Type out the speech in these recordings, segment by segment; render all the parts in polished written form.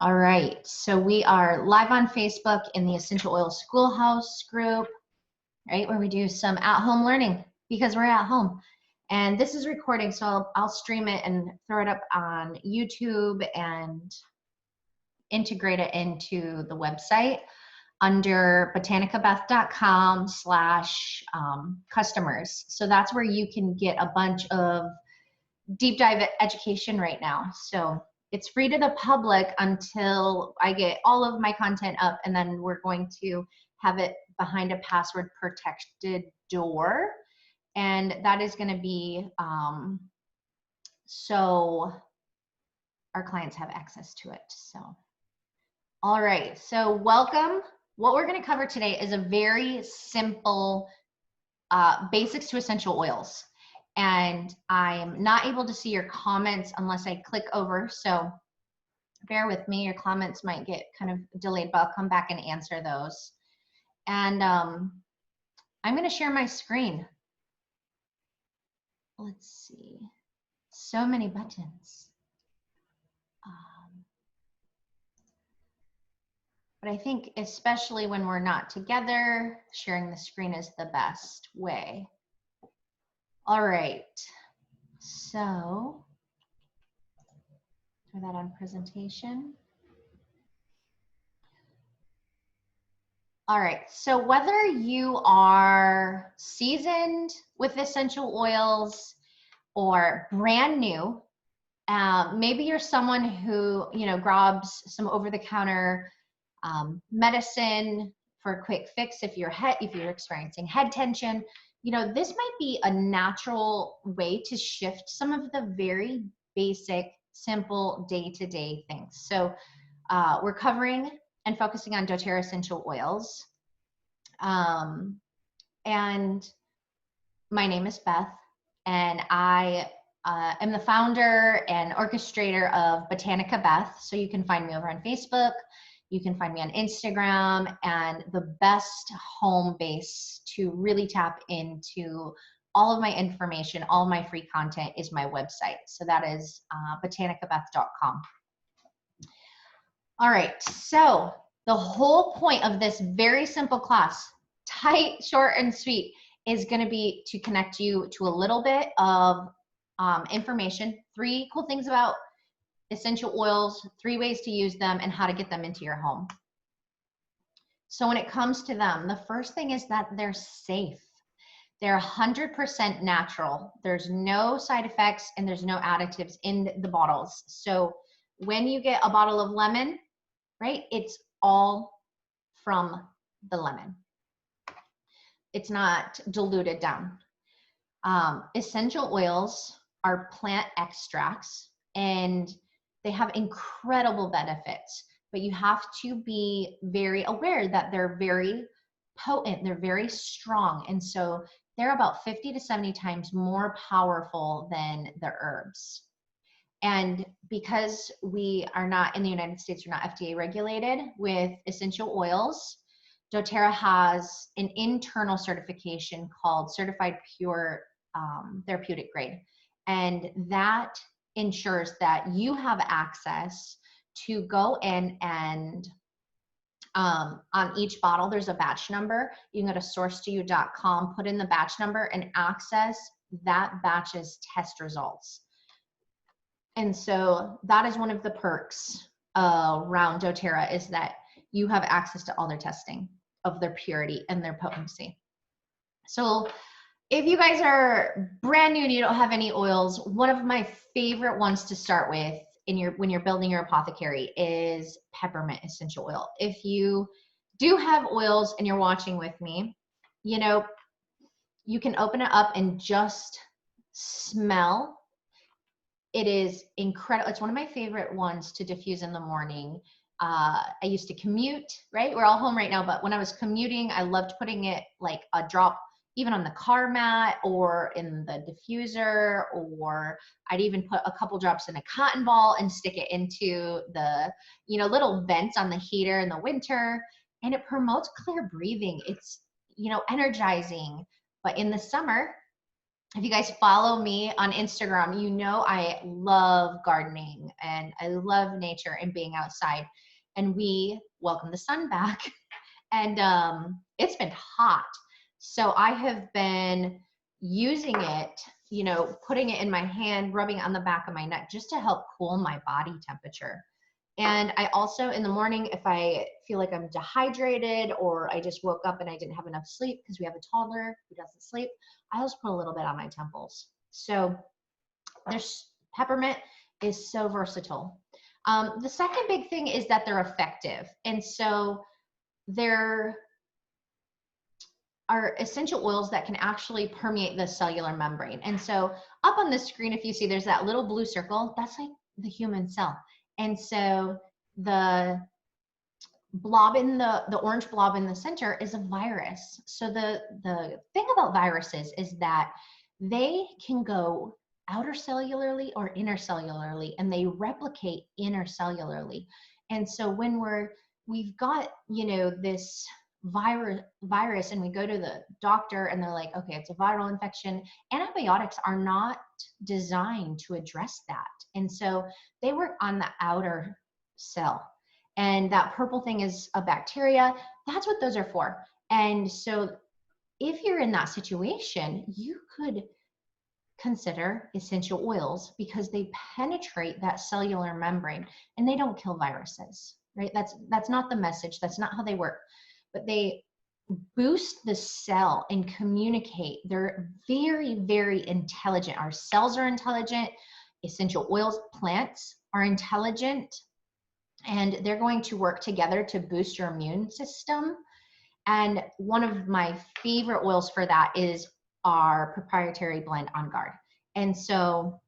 All right, so we are live on Facebook in the Essential Oil Schoolhouse group, right, where we do some at-home learning because we're at home. And this is recording, so I'll stream it and throw it up on YouTube and integrate it into the website under botanicabeth.com/customers. So that's where you can get a bunch of deep dive education right now. So it's free to the public until I get all of my content up, and then we're going to have it behind a password protected door. And that is going to be so our clients have access to it. So, all right, so welcome. What we're going to cover today is a very simple basics to essential oils. And I'm not able to see your comments unless I click over. So bear with me, your comments might get kind of delayed, but I'll come back and answer those. And I'm gonna share my screen. Let's see, so many buttons. But I think especially when we're not together, sharing the screen is the best way. All right, so throw that on presentation. All right, so whether you are seasoned with essential oils or brand new, maybe you're someone who, grabs some over-the-counter medicine for a quick fix if you're experiencing head tension, this might be a natural way to shift some of the very basic, simple day-to-day things. So we're covering and focusing on doTERRA essential oils. And my name is Beth, and I am the founder and orchestrator of Botanica Beth. So you can find me over on Facebook. You can find me on Instagram, and the best home base to really tap into all of my information, all my free content is my website. So that is botanicabeth.com. All right, so the whole point of this very simple class, tight, short, and sweet, is going to be to connect you to a little bit of information, 3 cool things about essential oils, 3 ways to use them, and how to get them into your home. So when it comes to them, the first thing is that they're safe. They're 100% natural. There's no side effects and there's no additives in the bottles. So when you get a bottle of lemon, right, it's all from the lemon. It's not diluted down. Essential oils are plant extracts, and they have incredible benefits, but you have to be very aware that they're very potent, they're very strong, and so they're about 50 to 70 times more powerful than the herbs. And because we are not in the United States, we're not FDA regulated with essential oils, doTERRA has an internal certification called Certified Pure Therapeutic Grade. And that ensures that you have access to go in and on each bottle, there's a batch number. You can go to source2u.com, put in the batch number, and access that batch's test results. And so that is one of the perks around doTERRA, is that you have access to all their testing of their purity and their potency. So if you guys are brand new and you don't have any oils, one of my favorite ones to start with when you're building your apothecary is peppermint essential oil. If you do have oils and you're watching with me, you can open it up and just smell. It is incredible. It's one of my favorite ones to diffuse in the morning. I used to commute, right? We're all home right now, but when I was commuting, I loved putting it like a drop even on the car mat or in the diffuser, or I'd even put a couple drops in a cotton ball and stick it into the, little vents on the heater in the winter. And it promotes clear breathing. It's, energizing. But in the summer, if you guys follow me on Instagram, you know I love gardening and I love nature and being outside. And we welcome the sun back. And it's been hot. So I have been using it, you know, putting it in my hand, rubbing it on the back of my neck just to help cool my body temperature. And I also, in the morning, if I feel like I'm dehydrated or I just woke up and I didn't have enough sleep because we have a toddler who doesn't sleep, I just put a little bit on my temples. So there's peppermint is so versatile. The second big thing is that they're effective. And so there are essential oils that can actually permeate the cellular membrane. And so up on the screen, if you see there's that little blue circle, that's like the human cell. And so the blob in the orange blob in the center is a virus. So the thing about viruses is that they can go outer cellularly or intercellularly, and they replicate intercellularly. And so when we've got, you know, this virus and we go to the doctor and they're like, okay, it's a viral infection, antibiotics are not designed to address that. And so they work on the outer cell. And that purple thing is a bacteria. That's what those are for. And so if you're in that situation, you could consider essential oils because they penetrate that cellular membrane and they don't kill viruses, right? That's not the message. That's not how they work. But they boost the cell and communicate. They're very, very intelligent. Our cells are intelligent. Essential oils, plants are intelligent. And they're going to work together to boost your immune system. And one of my favorite oils for that is our proprietary blend On Guard. And so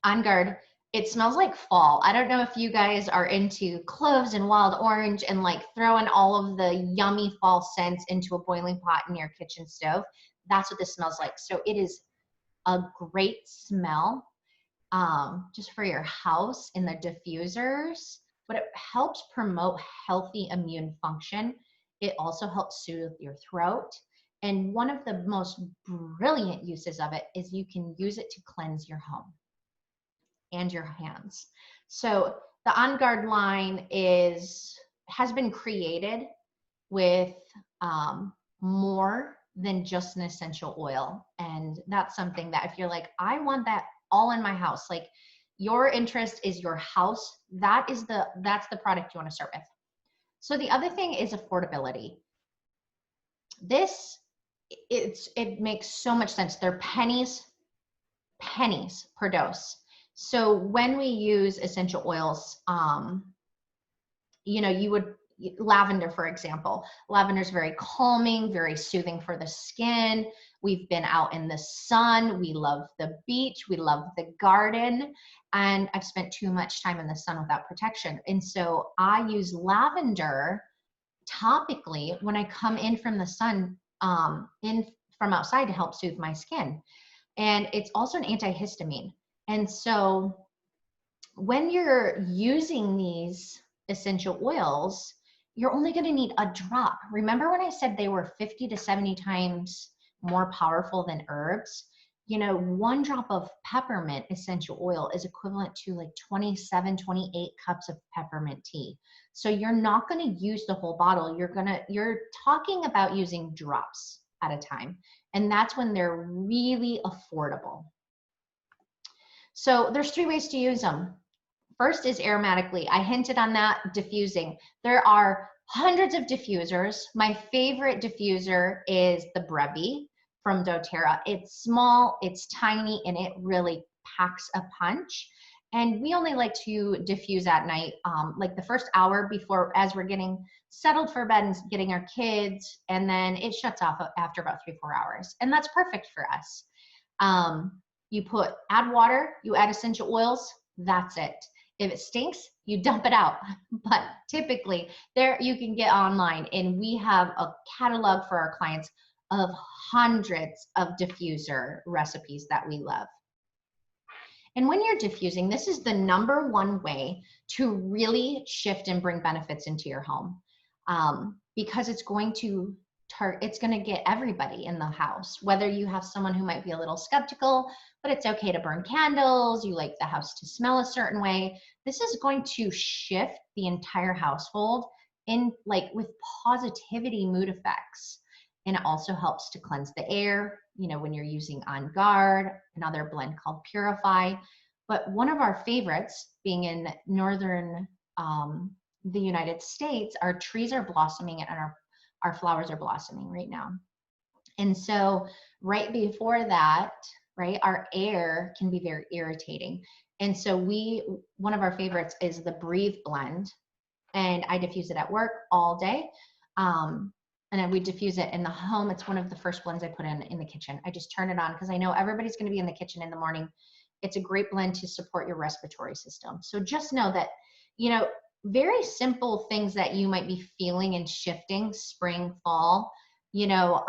On Guard, it smells like fall. I don't know if you guys are into cloves and wild orange and like throwing all of the yummy fall scents into a boiling pot in your kitchen stove. That's what this smells like. So it is a great smell just for your house in the diffusers, but it helps promote healthy immune function. It also helps soothe your throat. And one of the most brilliant uses of it is you can use it to cleanse your home and your hands. So the On Guard line has been created with more than just an essential oil. And that's something that if you're like, I want that all in my house, like your interest is your house, that's the product you want to start with. So the other thing is affordability. It makes so much sense. They're pennies per dose. So when we use essential oils, you know, lavender, for example. Lavender is very calming, very soothing for the skin. We've been out in the sun. We love the beach. We love the garden. And I've spent too much time in the sun without protection. And so I use lavender topically when I come in from the sun, from outside to help soothe my skin. And it's also an antihistamine. And so when you're using these essential oils, you're only going to need a drop. Remember when I said they were 50 to 70 times more powerful than herbs? You know, 1 drop of peppermint essential oil is equivalent to like 27, 28 cups of peppermint tea. So you're not going to use the whole bottle. You're talking about using drops at a time. And that's when they're really affordable. So there's 3 ways to use them. First is aromatically. I hinted on that, diffusing. There are hundreds of diffusers. My favorite diffuser is the Brevi from doTERRA. It's small, it's tiny, and it really packs a punch. And we only like to diffuse at night, like the first hour before, as we're getting settled for bed and getting our kids, and then it shuts off after about 3-4 hours. And that's perfect for us. You add water, you add essential oils, that's it. If it stinks, you dump it out. But typically, there you can get online, and we have a catalog for our clients of hundreds of diffuser recipes that we love. And when you're diffusing, this is the #1 way to really shift and bring benefits into your home, because it's going to it's going to get everybody in the house, whether you have someone who might be a little skeptical, but it's okay to burn candles, you like the house to smell a certain way. This is going to shift the entire household in like with positivity mood effects. And it also helps to cleanse the air, you know, when you're using On Guard, another blend called Purify. But one of our favorites, being in northern the United States, our trees are blossoming and our flowers are blossoming right now. And so right before that, right, our air can be very irritating. And so one of our favorites is the Breathe blend. And I diffuse it at work all day. And then we diffuse it in the home. It's one of the first blends I put in the kitchen. I just turn it on because I know everybody's going to be in the kitchen in the morning. It's a great blend to support your respiratory system. So just know that, you know, very simple things that you might be feeling and shifting spring, fall, you know,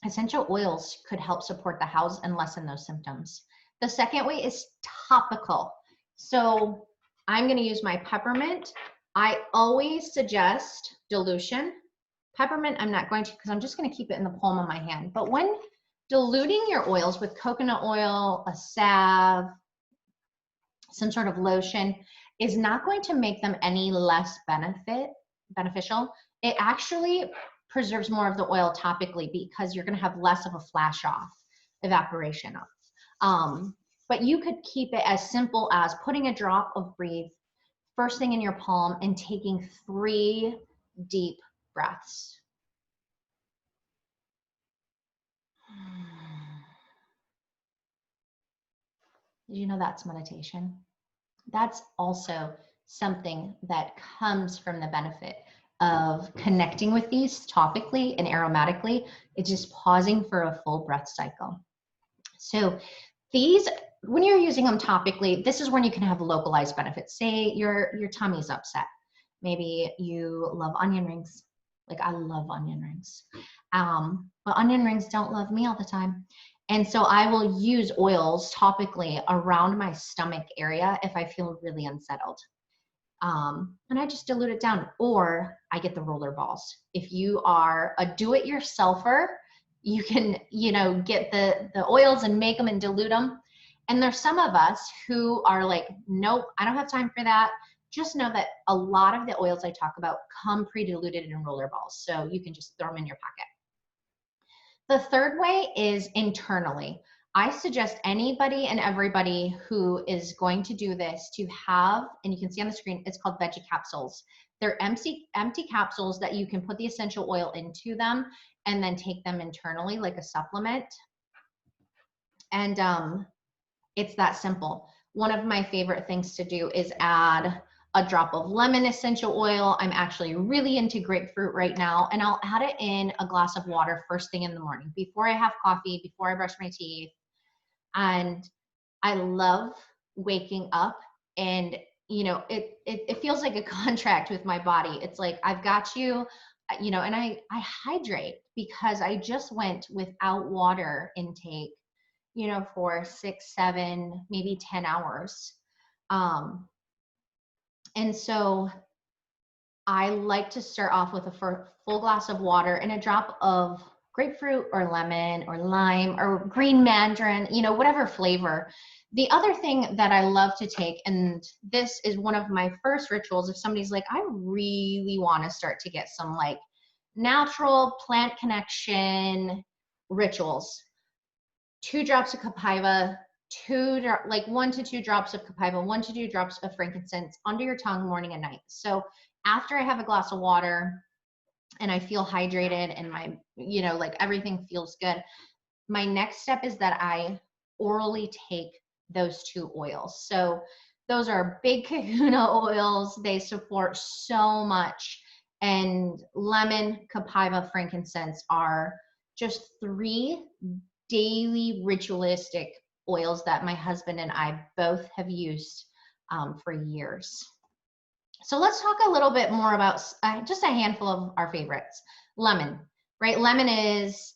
essential oils could help support the house and lessen those symptoms. The second way is topical. So I'm going to use my peppermint. I always suggest dilution. Peppermint, I'm not going to, because I'm just going to keep it in the palm of my hand. But when diluting your oils with coconut oil, a salve, some sort of lotion, is not going to make them any less beneficial. It actually preserves more of the oil topically because you're going to have less of a flash off, evaporation off. But you could keep it as simple as putting a drop of Breathe first thing in your palm and taking 3 deep breaths. Did you know that's meditation? That's also something that comes from the benefit of connecting with these topically and aromatically. It's just pausing for a full breath cycle. So these, when you're using them topically, this is when you can have localized benefits. Say your tummy's upset. Maybe you love onion rings. Like I love onion rings. But onion rings don't love me all the time. And so I will use oils topically around my stomach area if I feel really unsettled. And I just dilute it down, or I get the roller balls. If you are a do-it-yourselfer, you can, you know, get the oils and make them and dilute them. And there's some of us who are like, nope, I don't have time for that. Just know that a lot of the oils I talk about come pre-diluted in roller balls. So you can just throw them in your pocket. The third way is internally. I suggest anybody and everybody who is going to do this to have, and you can see on the screen, it's called veggie capsules. They're empty capsules that you can put the essential oil into them and then take them internally like a supplement. And it's that simple. One of my favorite things to do is add a drop of lemon essential oil. I'm actually really into grapefruit right now, and I'll add it in a glass of water first thing in the morning before I have coffee, before I brush my teeth. And I love waking up and, you know, it feels like a contract with my body. It's like, I've got you, you know, and I hydrate because I just went without water intake, you know, for 6, 7, maybe 10 hours. And so I like to start off with a full glass of water and a drop of grapefruit or lemon or lime or green mandarin, you know, whatever flavor. The other thing that I love to take, and this is one of my first rituals, if somebody's like, I really want to start to get some like natural plant connection rituals, 2 drops of copaiba, 1 to 2 drops of copaiba, 1 to 2 drops of frankincense under your tongue morning and night. So after I have a glass of water and I feel hydrated and my, you know, like everything feels good, my next step is that I orally take those 2 oils. So those are big kahuna oils. They support so much. And lemon, copaiba, frankincense are just 3 daily ritualistic oils that my husband and I both have used for years. So let's talk a little bit more about just a handful of our favorites. Lemon, right? Lemon is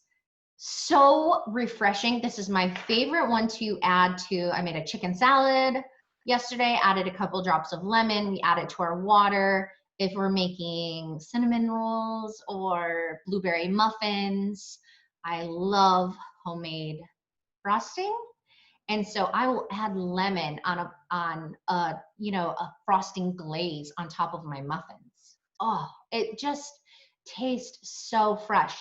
so refreshing. This is my favorite one to add to, I made a chicken salad yesterday, added a couple drops of lemon. We add it to our water. if we're making cinnamon rolls or blueberry muffins. I love homemade frosting. And so I will add lemon on a you know, a frosting glaze on top of my muffins. Oh, it just tastes so fresh.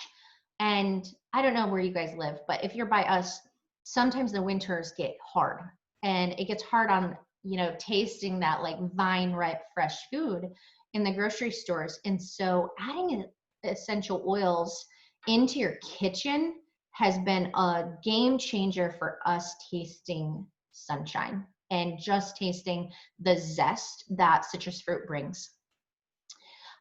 And I don't know where you guys live, but if you're by us, sometimes the winters get hard, and it gets hard on, you know, tasting that like vine ripe fresh food in the grocery stores. And so adding essential oils into your kitchen has been a game changer for us tasting sunshine and just tasting the zest that citrus fruit brings.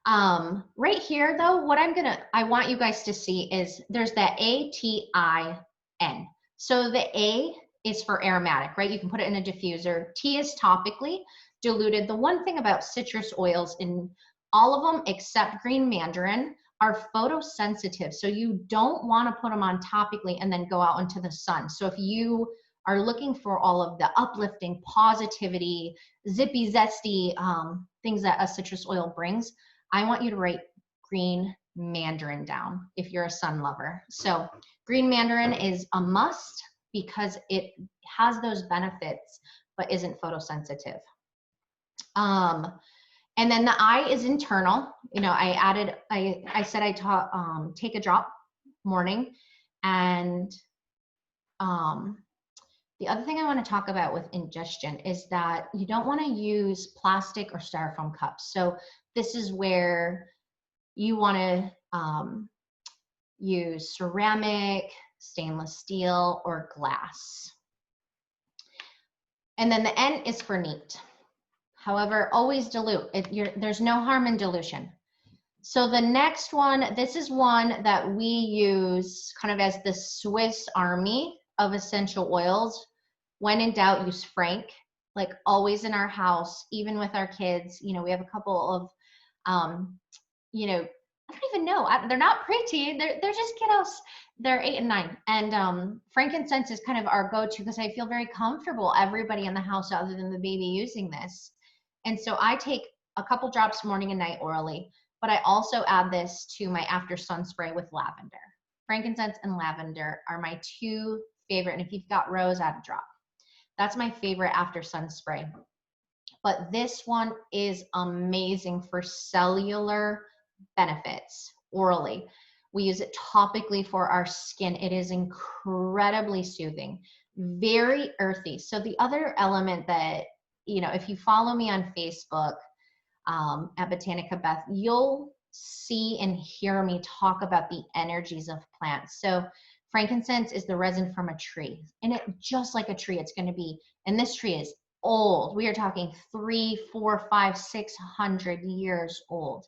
Right here though, what I want you guys to see is there's that A-T-I-N. So the A is for aromatic, right? You can put it in a diffuser. T is topically diluted. The one thing about citrus oils, in all of them except green mandarin, are photosensitive. So you don't want to put them on topically and then go out into the sun. So if you are looking for all of the uplifting positivity, zippy, zesty things that a citrus oil brings, I want you to write green mandarin down if you're a sun lover. So green mandarin is a must because it has those benefits but isn't photosensitive. And then the I is internal. You know, I said I taught take a drop morning. And the other thing I want to talk about with ingestion is that you don't want to use plastic or styrofoam cups. So this is where you want to use ceramic, stainless steel, or glass. And then the N is for neat. However, always dilute. There's no harm in dilution. So the next one, this is one that we use kind of as the Swiss Army of essential oils. When in doubt, use Frank. Like always in our house, even with our kids. You know, we have a couple of, you know, I don't even know. They're not preteen. They're just kiddos. They're 8 and 9. And frankincense is kind of our go-to because I feel very comfortable, everybody in the house other than the baby, using this. And so I take a couple drops morning and night orally, but I also add this to my after sun spray with lavender. Frankincense and lavender are my two favorite. And if you've got rose, add a drop. That's my favorite after sun spray. But this one is amazing for cellular benefits orally. We use it topically for our skin. It is incredibly soothing, very earthy. So the other element that, you know, if you follow me on Facebook at Botanica Beth, you'll see and hear me talk about the energies of plants. So frankincense is the resin from a tree, and it just like a tree, it's going to be, and this tree is old. We are talking 300, 400, 500, 600 years old.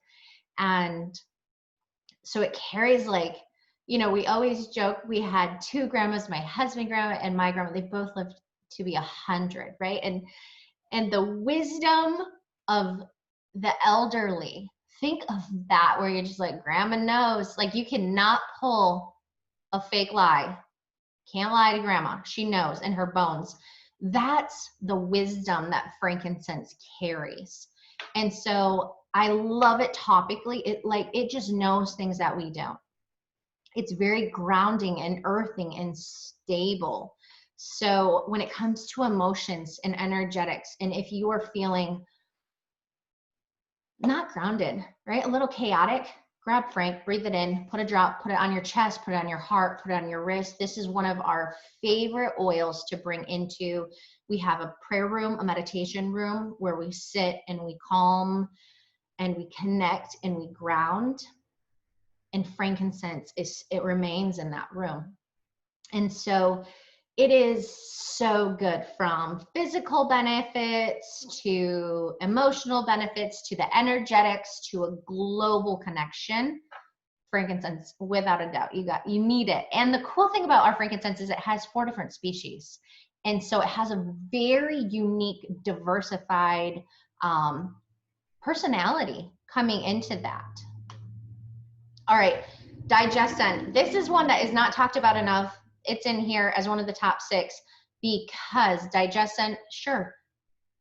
And so it carries, like, you know, we always joke, we had two grandmas, my husband grandma and my grandma, they both lived to be 100, right? And the wisdom of the elderly, think of that, where you're just like, grandma knows. Like, you cannot pull a fake lie. Can't lie to grandma. She knows in her bones. That's the wisdom that frankincense carries. And so I love it topically. It just knows things that we don't. It's very grounding and earthing and stable. So when it comes to emotions and energetics, and if you are feeling not grounded, right, a little chaotic, grab Frank, breathe it in, put a drop, put it on your chest, put it on your heart, put it on your wrist. This is one of our favorite oils to bring into. We have a prayer room, a meditation room, where we sit and we calm and we connect and we ground. And frankincense it remains in that room. And so it is so good, from physical benefits to emotional benefits to the energetics to a global connection. Frankincense, without a doubt, you need it. And the cool thing about our frankincense is it has 4 different species. And so it has a very unique, diversified personality coming into that. All right, Digescent. This is one that is not talked about enough. It's in here as one of the top 6 because Digescent, sure,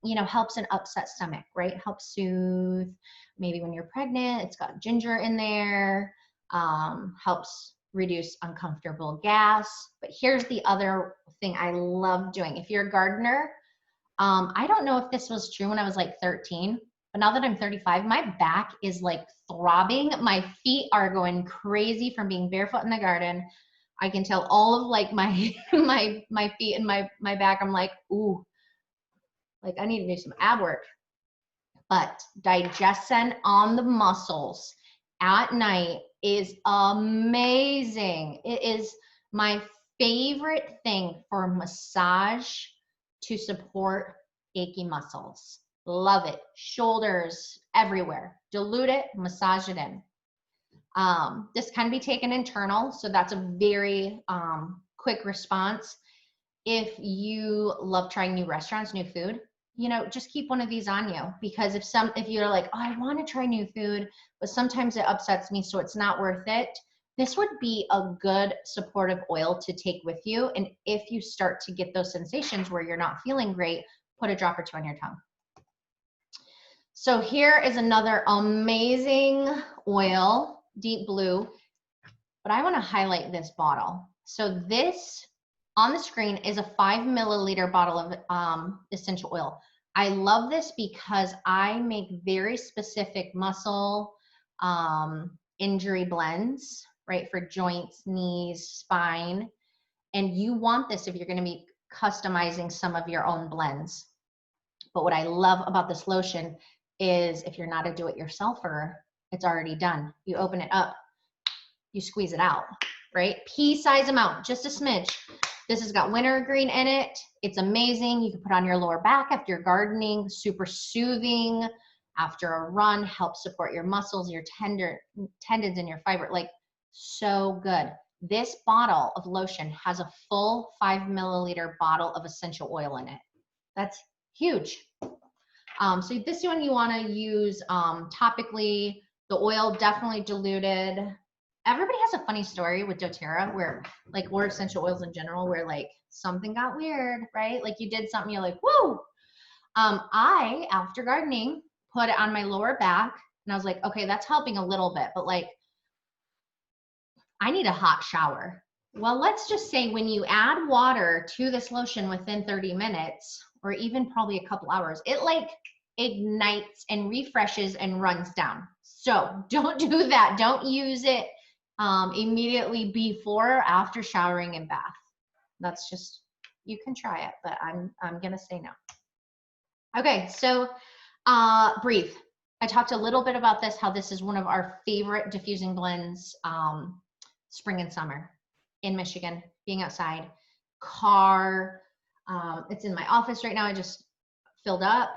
you know, helps an upset stomach, right? Helps soothe. Maybe when you're pregnant, it's got ginger in there. Helps reduce uncomfortable gas. But here's the other thing I love doing. If you're a gardener, I don't know if this was true when I was like 13, but now that I'm 35, my back is like throbbing. My feet are going crazy from being barefoot in the garden. I can tell all of like my my feet and my back. I'm like, ooh, like I need to do some ab work. But Digestion on the muscles at night is amazing. It is my favorite thing for massage to support achy muscles. Love it. Shoulders, everywhere. Dilute it, massage it in. This can be taken internal, so that's a very quick response. If you love trying new restaurants, new food, you know, just keep one of these on you, because if you're like, oh, I want to try new food, but sometimes it upsets me, so it's not worth it. This would be a good supportive oil to take with you. And if you start to get those sensations where you're not feeling great, put a drop or two on your tongue. So here is another amazing oil, Deep Blue, but I want to highlight this bottle. So this on the screen is a 5 milliliter bottle of essential oil. I love this because I make very specific muscle injury blends, right, for joints, knees, spine. And you want this if you're going to be customizing some of your own blends. But what I love about this lotion is if you're not a do-it-yourselfer, it's already done. You open it up, you squeeze it out, right? Pea-size amount, just a smidge. This has got wintergreen in it. It's amazing. You can put on your lower back after you're gardening, super soothing after a run, helps support your muscles, your tendons, and your fiber. Like, so good. This bottle of lotion has a full 5 milliliter bottle of essential oil in it. That's huge. So this one you want to use topically. The oil definitely diluted. Everybody has a funny story with doTERRA where, like, or essential oils in general, where like something got weird, right? Like you did something, you're like, whoa. I, after gardening, put it on my lower back and I was like, okay, that's helping a little bit, but like, I need a hot shower. Well, let's just say when you add water to this lotion within 30 minutes, or even probably a couple hours, it like ignites and refreshes and runs down. So don't do that. Don't use it immediately before or after showering and bath. That's just, you can try it, but I'm gonna say no. Okay, so Breathe. I talked a little bit about this, how this is one of our favorite diffusing blends, spring and summer in Michigan, being outside, car. It's in my office right now. I just filled up.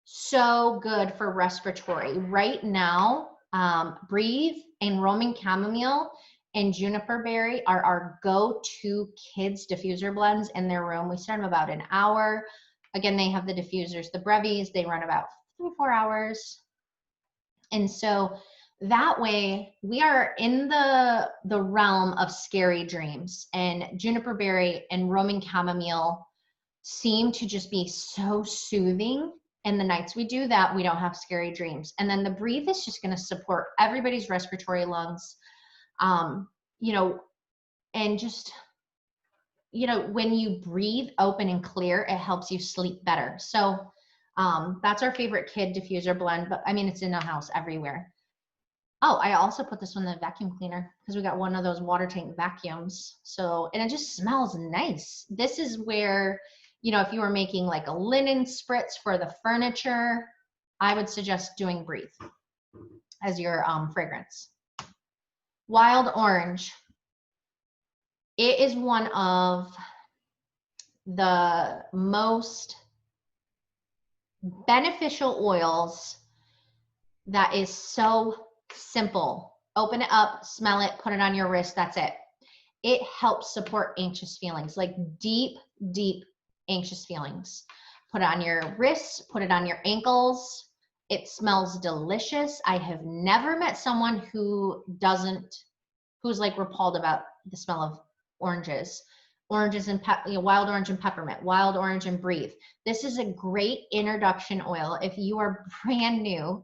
So good for respiratory. Right now, Breathe and Roman chamomile and juniper berry are our go-to kids diffuser blends in their room. We start them about an hour. Again, they have the diffusers, the Brevis, they run about 3-4 hours. And so that way we are in the realm of scary dreams, and juniper berry and Roman chamomile seem to just be so soothing. And the nights we do that, we don't have scary dreams. And then the Breathe is just going to support everybody's respiratory lungs, you know, and just, you know, when you breathe open and clear, it helps you sleep better. So that's our favorite kid diffuser blend, but I mean, it's in the house everywhere. Oh, I also put this one in the vacuum cleaner because we got one of those water tank vacuums. So, and it just smells nice. This is where, you know, if you were making like a linen spritz for the furniture, I would suggest doing Breathe as your fragrance. Wild Orange. It is one of the most beneficial oils that is so simple. Open it up, smell it, put it on your wrist, that's it. It helps support anxious feelings, like deep, deep anxious feelings. Put it on your wrists, put it on your ankles. It smells delicious. I have never met someone who's like repelled about the smell of oranges oranges and wild orange and peppermint, wild orange and breathe. This is a great introduction oil if you are brand new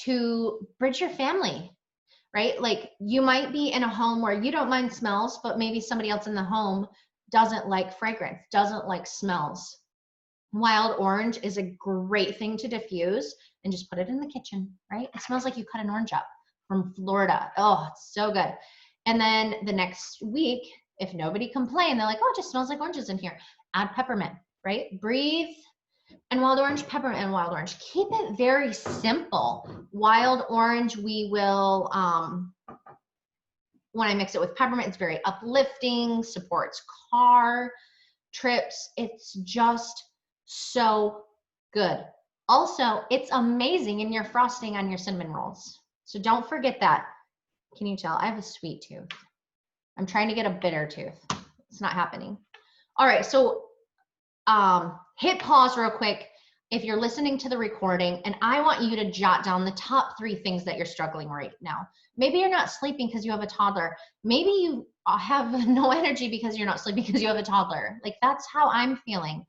to bridge your family, right? Like you might be in a home where you don't mind smells, but maybe somebody else in the home doesn't like fragrance, doesn't like smells. Wild orange is a great thing to diffuse and just put it in the kitchen, right? It smells like you cut an orange up from Florida. Oh, it's so good. And then the next week, if nobody complained, they're like, oh, it just smells like oranges in here. Add peppermint, right? Breathe and wild orange, peppermint and wild orange. Keep it very simple. Wild orange, we will, when I mix it with peppermint, it's very uplifting, supports car trips. It's just so good. Also, it's amazing in your frosting on your cinnamon rolls. So don't forget that. Can you tell? I have a sweet tooth. I'm trying to get a bitter tooth. It's not happening. All right, so hit pause real quick if you're listening to the recording, and I want you to jot down the top 3 things that you're struggling right now. Maybe you're not sleeping because you have a toddler. Maybe you have no energy because you're not sleeping because you have a toddler. Like that's how I'm feeling.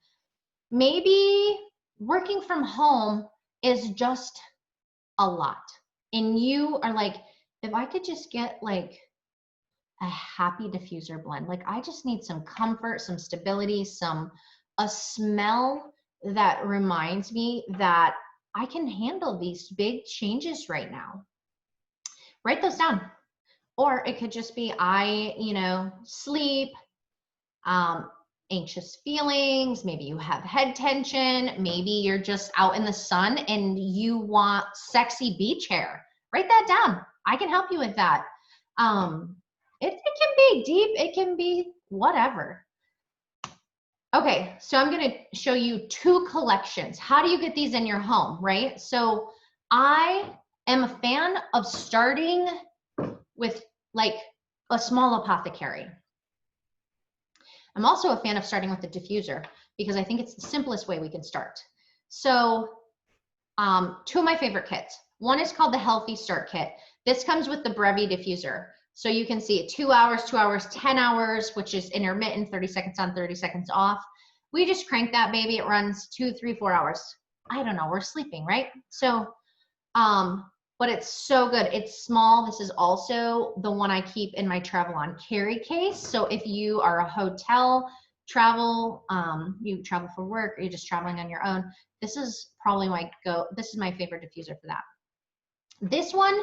Maybe working from home is just a lot. And you are like, if I could just get like a happy diffuser blend, like I just need some comfort, some stability, a smell that reminds me that I can handle these big changes right now. Write those down. Or it could just be sleep, anxious feelings, maybe you have head tension, maybe you're just out in the sun and you want sexy beach hair. Write that down. I can help you with that. It can be deep, it can be whatever. Okay, so I'm gonna show you 2 collections. How do you get these in your home, right? So I am a fan of starting with like a small apothecary. I'm also a fan of starting with the diffuser because I think it's the simplest way we can start. So 2 of my favorite kits. One is called the Healthy Start Kit. This comes with the Brevi diffuser. So you can see 2 hours, 2 hours, 10 hours, which is intermittent, 30 seconds on, 30 seconds off. We just crank that baby. It runs 2, 3, 4 hours. I don't know, we're sleeping, right? So, but it's so good. It's small. This is also the one I keep in my travel on carry case. So if you are a hotel travel, you travel for work, or you're just traveling on your own, this is probably this is my favorite diffuser for that. This one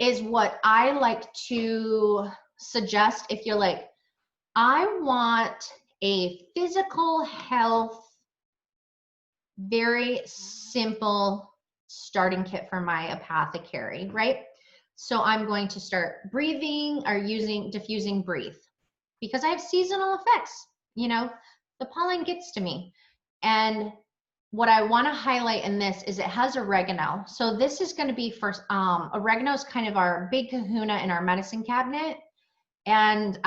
is what I like to suggest if you're like, I want a physical health, very simple starting kit for my apothecary, right? So I'm going to start breathing or diffusing breathe because I have seasonal effects. The pollen gets to me. And what I want to highlight in this is it has oregano. So this is going to be for, oregano is kind of our big kahuna in our medicine cabinet. And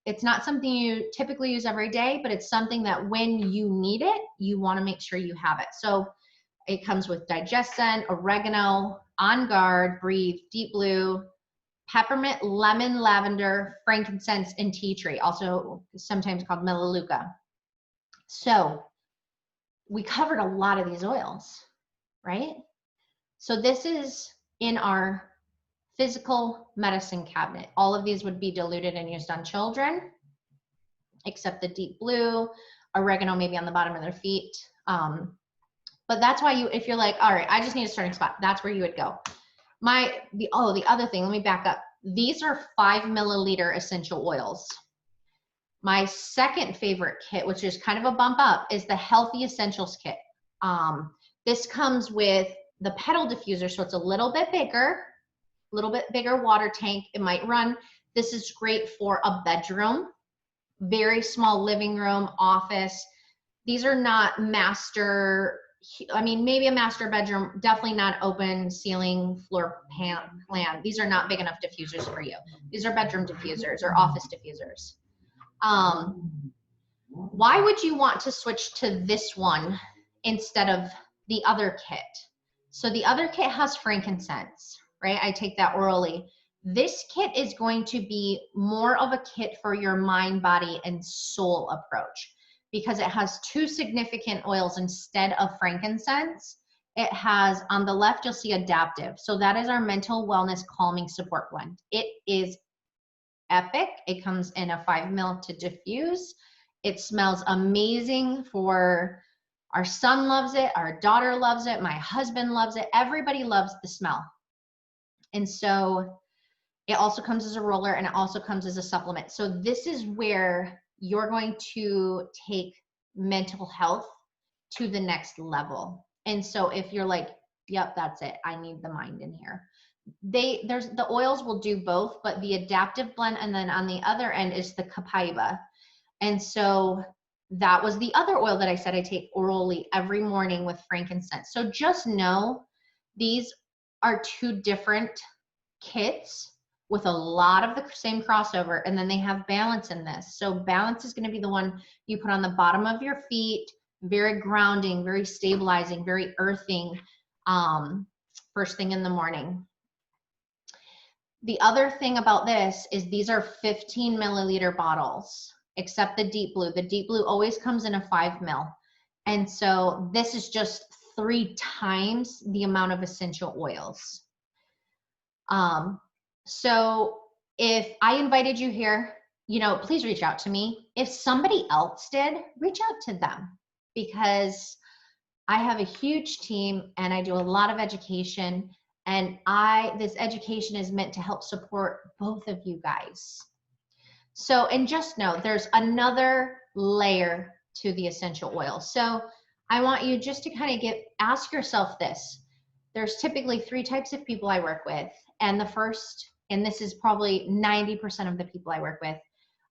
it's not something you typically use every day, but it's something that when you need it, you want to make sure you have it. So it comes with Digescent, oregano, On Guard, Breathe, Deep Blue, peppermint, lemon, lavender, frankincense, and tea tree, also sometimes called melaleuca. So we covered a lot of these oils, right? So this is in our physical medicine cabinet. All of these would be diluted and used on children, except the Deep Blue, oregano maybe on the bottom of their feet. But that's why if you're like, all right, I just need a starting spot, that's where you would go. The other thing, let me back up. These are 5 milliliter essential oils. My second favorite kit, which is kind of a bump up, is the Healthy Essentials Kit. This comes with the pedal diffuser, so it's a little bit bigger water tank. It might run. This is great for a bedroom, very small living room, office. These are not maybe a master bedroom, definitely not open ceiling floor plan. These are not big enough diffusers for you. These are bedroom diffusers or office diffusers. Why would you want to switch to this one instead of the other kit? So the other kit has frankincense, right? I take that orally. This kit is going to be more of a kit for your mind, body, and soul approach because it has 2 significant oils instead of frankincense. It has, on the left, you'll see adaptive. So that is our mental wellness calming support blend. It is epic. It comes in a 5 ml to diffuse. It smells amazing for our son loves it. Our daughter loves it. My husband loves it. Everybody loves the smell. And so it also comes as a roller and it also comes as a supplement. So this is where you're going to take mental health to the next level. And so if you're like, yep, that's it, I need the mind in here. The oils will do both, but the adaptive blend, and then on the other end is the copaiba. And so that was the other oil that I said I take orally every morning with frankincense. So just know these are 2 different kits with a lot of the same crossover, and then they have balance in this. So balance is going to be the one you put on the bottom of your feet, very grounding, very stabilizing, very earthing, first thing in the morning. The other thing about this is these are 15 milliliter bottles, except the deep blue. The deep blue always comes in a 5 ml. And so this is just 3 times the amount of essential oils. So if I invited you here, you know, please reach out to me. If somebody else did, reach out to them, because I have a huge team and I do a lot of education, and this education is meant to help support both of you guys. So, and just know there's another layer to the essential oil. So I want you just to kind of ask yourself this. There's typically 3 types of people I work with. And the first, and this is probably 90% of the people I work with,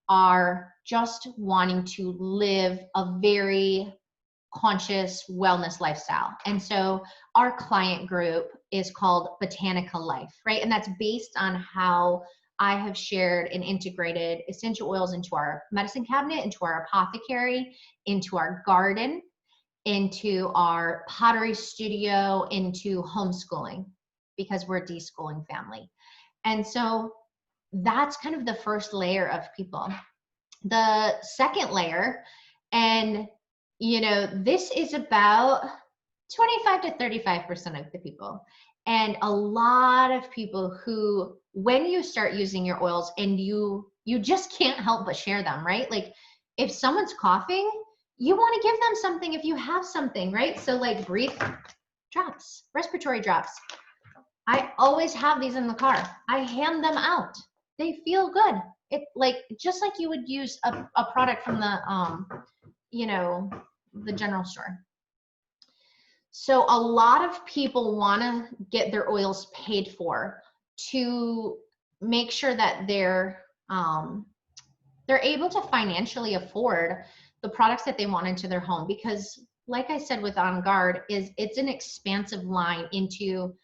are just wanting to live a very conscious wellness lifestyle. And so our client group is called Botanica Life, right? And that's based on how I have shared and integrated essential oils into our medicine cabinet, into our apothecary, into our garden, into our pottery studio, into homeschooling, because we're a deschooling family. And so that's kind of the first layer of people. The second layer, and you know, this is about 25 to 35% of the people. And a lot of people who, when you start using your oils and you just can't help but share them, right? Like if someone's coughing, you want to give them something if you have something, right? So like breathe drops, respiratory drops. I always have these in the car. I hand them out. They feel good. It like just like you would use a product from the you know, the general store. So a lot of people want to get their oils paid for to make sure that they're able to financially afford the products that they want into their home, because like I said with On Guard, it's an expansive line into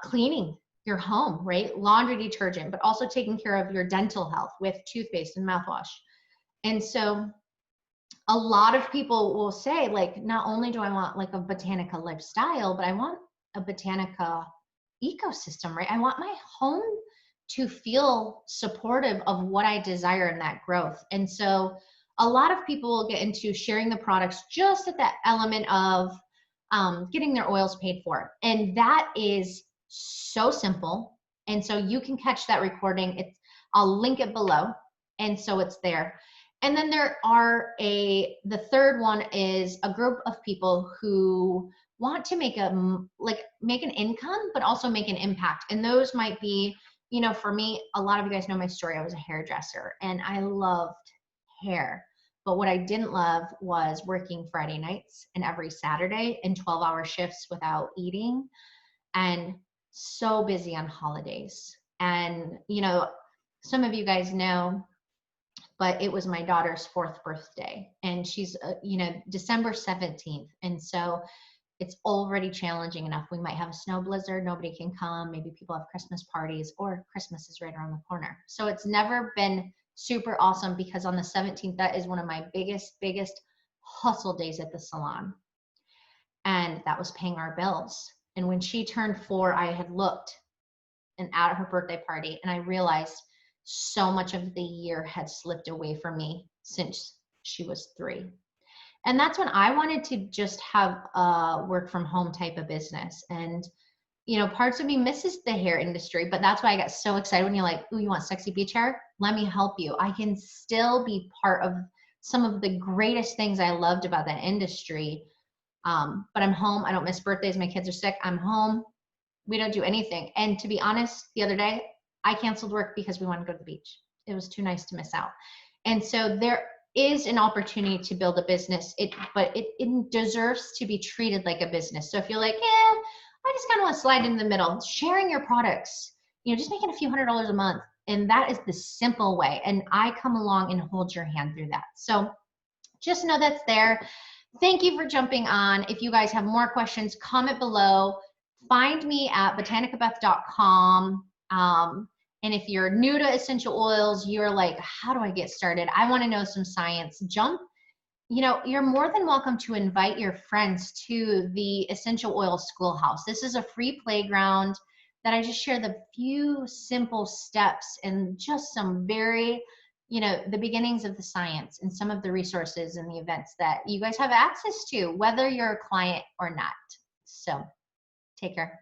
cleaning your home, right? Laundry detergent, but also taking care of your dental health with toothpaste and mouthwash. And so a lot of people will say, like, not only do I want like a Botanica lifestyle, but I want a Botanica ecosystem, right? I want my home to feel supportive of what I desire in that growth. And so a lot of people will get into sharing the products just at that element of getting their oils paid for. And that is so simple. And so you can catch that recording. I'll link it below. And so it's there. And then there are the third one is a group of people who want to make an income, but also make an impact. And those might be, you know, for me, a lot of you guys know my story. I was a hairdresser and I loved hair. But what I didn't love was working Friday nights and every Saturday in 12-hour shifts without eating, and so busy on holidays. And, you know, some of you guys know, but it was my daughter's 4th birthday, and she's, you know, December 17th. And so it's already challenging enough. We might have a snow blizzard, nobody can come. Maybe people have Christmas parties, or Christmas is right around the corner. So it's never been super awesome, because on the 17th, that is one of my biggest hustle days at the salon. And that was paying our bills. And when she turned 4, I had looked and at her birthday party, and I realized so much of the year had slipped away from me since she was 3. And that's when I wanted to just have a work from home type of business. And, you know, parts of me misses the hair industry, but that's why I got so excited when you're like, ooh, you want sexy beach hair? Let me help you. I can still be part of some of the greatest things I loved about that industry. But I'm home. I don't miss birthdays. My kids are sick. I'm home. We don't do anything. And to be honest, the other day, I canceled work because we wanted to go to the beach. It was too nice to miss out. And so there is an opportunity to build a business, but it deserves to be treated like a business. So if you're like, I just kind of want to slide in the middle, sharing your products, you know, just making a few $100s a month. And that is the simple way. And I come along and hold your hand through that. So just know that's there. Thank you for jumping on. If you guys have more questions, comment below. Find me at botanicabeth.com. And if you're new to essential oils, you're like, how do I get started? I want to know some science. You know, you're more than welcome to invite your friends to the Essential Oil Schoolhouse. This is a free playground that I just share the few simple steps and just some very, you know, the beginnings of the science and some of the resources and the events that you guys have access to, whether you're a client or not. So take care.